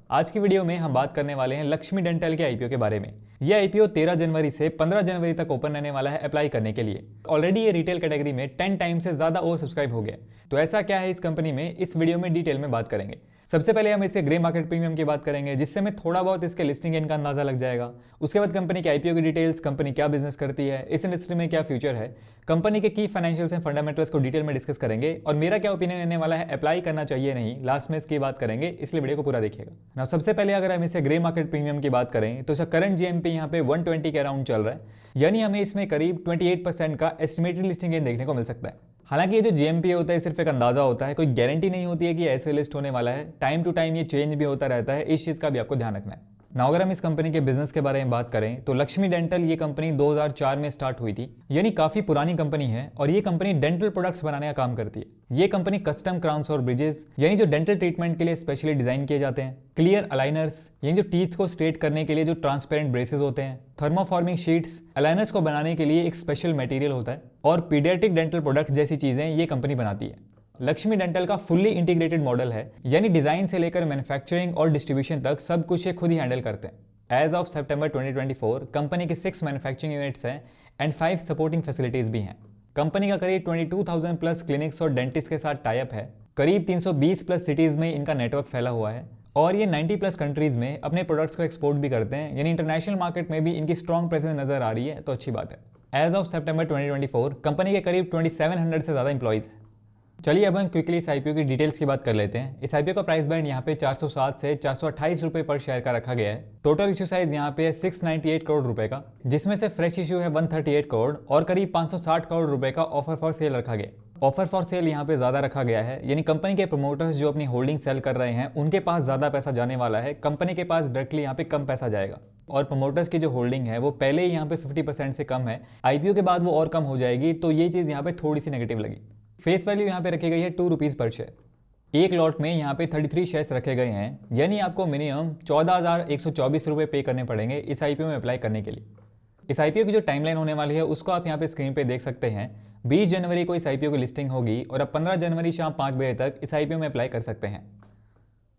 आज की वीडियो में हम बात करने वाले हैं लक्ष्मी डेंटल के आईपीओ के बारे में। यह आईपीओ 13 जनवरी से 15 जनवरी तक ओपन रहने वाला है अप्लाई करने के लिए। ऑलरेडी ये रिटेल कैटेगरी में 10 टाइम से ज्यादा ओवर सब्सक्राइब हो गया। तो ऐसा क्या है इस कंपनी में, इस वीडियो में डिटेल में बात करेंगे। सबसे पहले हम इसके ग्रे मार्केट प्रीमियम की बात करेंगे, जिससे हमें थोड़ा बहुत इसके लिस्टिंग गेन का अंदाजा लग जाएगा। उसके बाद कंपनी के आईपीओ की डिटेल्स, कंपनी क्या बिजनेस करती है, इस इंडस्ट्री में क्या फ्यूचर है, कंपनी के की फाइनेंशियल्स एंड फंडामेंटल्स को डिटेल में डिस्कस करेंगे और मेरा क्या ओपिनियन रहने वाला है, अप्लाई करना चाहिए नहीं, लास्ट में इसकी बात करेंगे, इसलिए वीडियो को पूरा देखिएगा। नाउ सबसे पहले अगर हम इसे ग्रे मार्केट प्रीमियम की बात करें तो इसका करंट जीएमपी यहाँ पे 120 के अराउंड चल रहा है, यानी हमें इसमें करीब 28% का एस्टिमेटेड लिस्टिंग गेन देखने को मिल सकता है। हालांकि ये जो जीएमपी होता है सिर्फ एक अंदाजा होता है, कोई गारंटी नहीं होती है कि ऐसे लिस्ट होने वाला है। टाइम टू टाइम ये चेंज भी होता रहता है, इस चीज का भी आपको ध्यान रखना है। ना अगर हम इस कंपनी के बिजनेस के बारे में बात करें तो लक्ष्मी डेंटल ये कंपनी 2004 में स्टार्ट हुई थी, यानी काफी पुरानी कंपनी है और ये कंपनी डेंटल प्रोडक्ट्स बनाने का काम करती है। ये कंपनी कस्टम क्राउन्स और ब्रिजेस, यानी जो डेंटल ट्रीटमेंट के लिए स्पेशली डिजाइन किए जाते हैं, क्लियर अलाइनर्स, यानी जो टीथ को स्ट्रेट करने के लिए जो ट्रांसपेरेंट ब्रेसेस होते हैं, थर्मोफॉर्मिंग शीट्स, अलाइनर्स को बनाने के लिए एक स्पेशल मटेरियल होता है, और पीडियाट्रिक डेंटल प्रोडक्ट जैसी चीजें ये कंपनी बनाती है। लक्ष्मी डेंटल का फुल्ली इंटीग्रेटेड मॉडल है, यानी डिजाइन से लेकर मैन्युफैक्चरिंग और डिस्ट्रीब्यूशन तक सब कुछ ये खुद ही हैंडल करते हैं। एज ऑफ सितंबर 2024 कंपनी के 6 मैन्युफैक्चरिंग यूनिट्स हैं एंड 5 सपोर्टिंग फैसिलिटीज भी हैं। कंपनी का करीब 22,000 प्लस क्लिनिक्स और डेंटिस्ट के साथ टाई अप है। करीब 320 प्लस सिटीज में इनका नेटवर्क फैला हुआ है और ये 90 प्लस कंट्रीज में अपने प्रोडक्ट्स को एक्सपोर्ट भी करते हैं, यानी इंटरनेशनल मार्केट में भी इनकी स्ट्रॉन्ग प्रेजेंस नजर आ रही है, तो अच्छी बात है। एज ऑफ सितंबर 2024 कंपनी के करीब 2700 से ज्यादा इंप्लॉइज हैं। चलिए अब हम क्विकली इस आईपीओ की डिटेल्स की बात कर लेते हैं। इस आईपीओ का प्राइस बैंड यहाँ पे 407 से 428 रुपए पर शेयर का रखा गया है। टोटल इश्यू साइज यहाँ पे है 698 करोड़ रुपए का, जिसमें से फ्रेश इश्यू है 138 करोड़ और करीब 560 करोड़ रुपए का ऑफर फॉर सेल रखा गया। ऑफर फॉर सेल यहाँ पे ज्यादा रखा गया है, यानी कंपनी के प्रमोटर्स जो अपनी होल्डिंग सेल कर रहे हैं उनके पास ज्यादा पैसा जाने वाला है, कंपनी के पास डायरेक्टली यहाँ पे कम पैसा जाएगा। और प्रमोटर्स की जो होल्डिंग है वो पहले ही यहाँ पे 50% से कम है, आईपीओ के बाद वो और कम हो जाएगी, तो ये चीज यहाँ पे थोड़ी सी नेगेटिव लगी। फेस वैल्यू यहाँ पे रखी गई है 2 रुपीज पर शेयर। एक लॉट में यहाँ पे 33 शेयर्स रखे गए हैं, यानी आपको मिनिमम 14,124 रुपए पे करने पड़ेंगे इस आईपीओ में अप्लाई करने के लिए। इस आईपीओ की जो टाइमलाइन होने वाली है उसको आप यहाँ पे स्क्रीन पे देख सकते हैं। 20 जनवरी को इस आईपीओ की लिस्टिंग होगी और अब 15 जनवरी शाम 5 बजे तक इस आईपीओ में अप्लाई कर सकते हैं।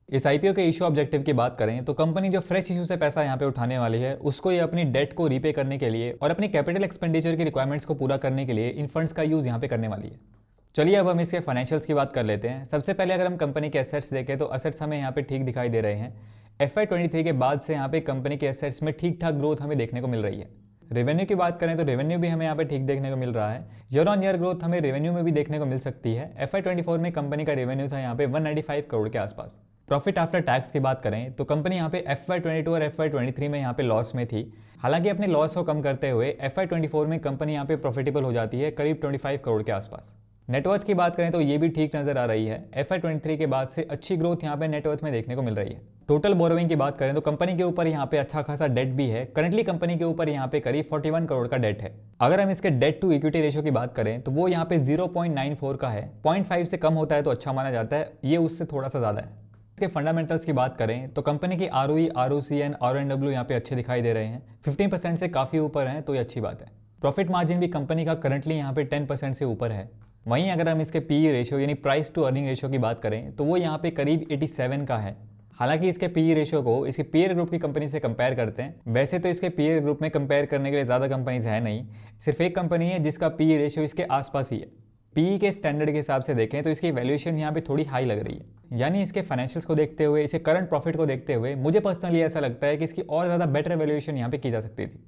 इस आईपीओ के इशू ऑब्जेक्टिव की बात करें तो कंपनी जो फ्रेश इशू से पैसा यहाँ पे उठाने वाली है उसको ये अपनी डेट को रीपे करने के लिए और अपनी कैपिटल एक्सपेंडिचर की रिक्वायरमेंट्स को पूरा करने के लिए इन फंड्स का यूज यहाँ पे करने वाली है। चलिए अब हम इसके फाइनेंशियल्स की बात कर लेते हैं। सबसे पहले अगर हम कंपनी के एसेट्स देखें तो एसेट्स हमें यहाँ पे ठीक दिखाई दे रहे हैं। FY23 के बाद से यहाँ पे कंपनी के एसेट्स में ठीक ठाक ग्रोथ हमें देखने को मिल रही है। रेवेन्यू की बात करें तो रेवेन्यू भी हमें यहाँ पे ठीक देखने को मिल रहा है। ईयर ऑन ईयर ग्रोथ हमें रेवेन्यू में भी देखने को मिल सकती है। FY24 में कंपनी का रेवेन्यू था यहाँ पे 195 करोड़ के आसपास। प्रॉफिट आफ्टर टैक्स की बात करें तो कंपनी यहाँ पे FY22 और FY23 में यहाँ पे लॉस में थी। हालांकि अपने लॉस को कम करते हुए FY24 में कंपनी यहाँ पे प्रॉफिटेबल हो जाती है करीब 25 करोड़ के आसपास। नेटवर्थ की बात करें तो ये भी ठीक नजर आ रही है। FY23 के बाद से अच्छी ग्रोथ यहाँ पे नेटवर्थ में देखने को मिल रही है। टोटल बोरोइंग की बात करें तो कंपनी के ऊपर यहाँ पे अच्छा खासा डेट भी है। करंटली कंपनी के ऊपर यहाँ पे करीब 41 करोड़ का डेट है। अगर हम इसके डेट टू इक्विटी रेशियो की बात करें तो वो यहाँ पे 0.94 का है। 0.5 से कम होता है तो अच्छा माना जाता है, ये उससे थोड़ा सा ज्यादा है। इसके फंडामेंटल्स की बात करें तो कंपनी की ROE, ROC एंड RONW यहाँ पे अच्छे दिखाई दे रहे हैं, 15% से काफी ऊपर हैं, तो ये अच्छी बात है। प्रॉफिट मार्जिन भी कंपनी का करंटली यहाँ पे 10% से ऊपर है। वहीं अगर हम इसके PE रेशियो यानी प्राइस टू अर्निंग रेशियो की बात करें तो वो यहाँ पे करीब 87 का है। हालांकि इसके PE रेशियो को इसके पीयर ग्रुप की कंपनी से कंपेयर करते हैं। वैसे तो इसके पीयर ग्रुप में कंपेयर करने के लिए ज़्यादा कंपनीज है नहीं, सिर्फ एक कंपनी है जिसका PE रेशियो इसके आसपास ही है। PE के स्टैंडर्ड के हिसाब से देखें तो इसकी वैल्यूएशन यहाँ पे थोड़ी हाई लग रही है, यानी इसके फाइनेंशियल्स को देखते हुए, इसके करंट प्रॉफिट को देखते हुए मुझे पर्सनली ऐसा लगता है कि इसकी और ज़्यादा बेटर वैल्यूएशन यहाँ पे की जा सकती थी।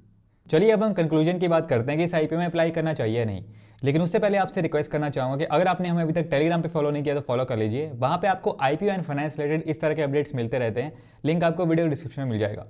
चलिए अब हम कंक्लूजन की बात करते हैं कि इस आईपीओ में अप्लाई करना चाहिए या नहीं। लेकिन उससे पहले आपसे रिक्वेस्ट करना चाहूंगा कि अगर आपने हमें अभी तक टेलीग्राम पे फॉलो नहीं किया तो फॉलो कर लीजिए। वहां पे आपको आईपीओ एंड फाइनेंस रिलेटेड इस तरह के अपडेट्स मिलते रहते हैं। लिंक आपको वीडियो डिस्क्रिप्शन में मिल जाएगा।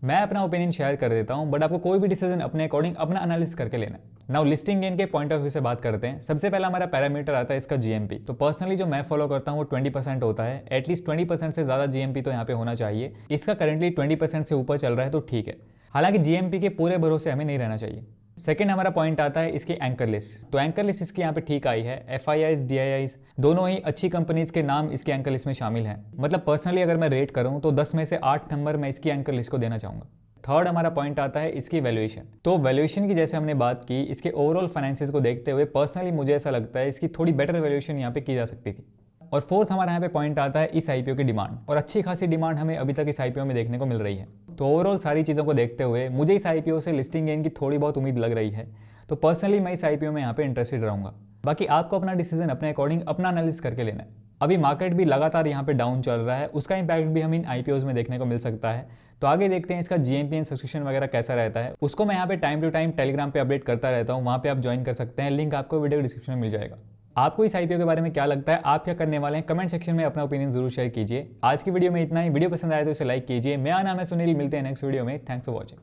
मैं अपना ओपिनियन शेयर कर देता हूं, बट आपको कोई भी डिसीजन अपने अकॉर्डिंग अपना एनालिसिस करके लेना है। नाउ लिस्टिंग गेन के पॉइंट ऑफ व्यू से बात करते हैं। सबसे पहला हमारा पैरामीटर आता है इसका जीएमपी। तो पर्सनली जो मैं फॉलो करता हूं वो 20% होता है। एटलीस्ट 20% से ज्यादा जीएमपी तो यहाँ पे होना चाहिए। इसका करंटली 20% से ऊपर चल रहा है तो ठीक है। हालांकि जीएमपी के पूरे भरोसे हमें नहीं रहना चाहिए। सेकंड हमारा पॉइंट आता है इसकी एंकर लिस्ट। तो एंकर लिस्ट इसकी यहाँ पे ठीक आई है। FIIs, DIIs दोनों ही अच्छी कंपनीज के नाम इसकी एंकर लिस्ट में शामिल हैं। मतलब पर्सनली अगर मैं रेट करूं तो 10 में से 8 नंबर मैं इसकी एंकर लिस्ट को देना चाहूंगा। थर्ड हमारा पॉइंट आता है इसकी वैल्यूएशन। तो वैल्यूएशन की जैसे हमने बात की, इसके ओवरऑल फाइनेंसेस को देखते हुए पर्सनली मुझे ऐसा लगता है इसकी थोड़ी बेटर वैल्यूएशन यहाँ पे की जा सकती थी। और फोर्थ हमारा यहाँ पे पॉइंट आता है इस आईपीओ की डिमांड, और अच्छी खासी डिमांड हमें अभी तक इस आईपीओ में देखने को मिल रही है। तो ओवरऑल सारी चीज़ों को देखते हुए मुझे इस आईपीओ से लिस्टिंग गेन की थोड़ी बहुत उम्मीद लग रही है। तो पर्सनली मैं इस आईपीओ में यहाँ पे इंटरेस्टेड रहूँगा। बाकी आपको अपना डिसीजन अपने अकॉर्डिंग अपना एनालिसिस करके लेना है। अभी मार्केट भी लगातार यहाँ पे डाउन चल रहा है, उसका इंपैक्ट भी हम इन आईपीओज में देखने को मिल सकता है। तो आगे देखते हैं इसका जीएमपीएन सब्सक्रिप्शन वगैरह कैसा रहता है। उसको मैं यहाँ पे टाइम टू टाइम टेलीग्राम पे अपडेट करता रहता हूँ, वहाँ पे आप ज्वाइन कर सकते हैं। लिंक आपको वीडियो डिस्क्रिप्शन में मिल जाएगा। आपको इस आईपीओ के बारे में क्या लगता है, आप क्या करने वाले हैं, कमेंट सेक्शन में अपना ओपिनियन जरूर शेयर कीजिए। आज की वीडियो में इतना ही। वीडियो पसंद आए तो इसे लाइक कीजिए। मेरा नाम है सुनील, मिलते हैं नेक्स्ट वीडियो में। Thanks for watching.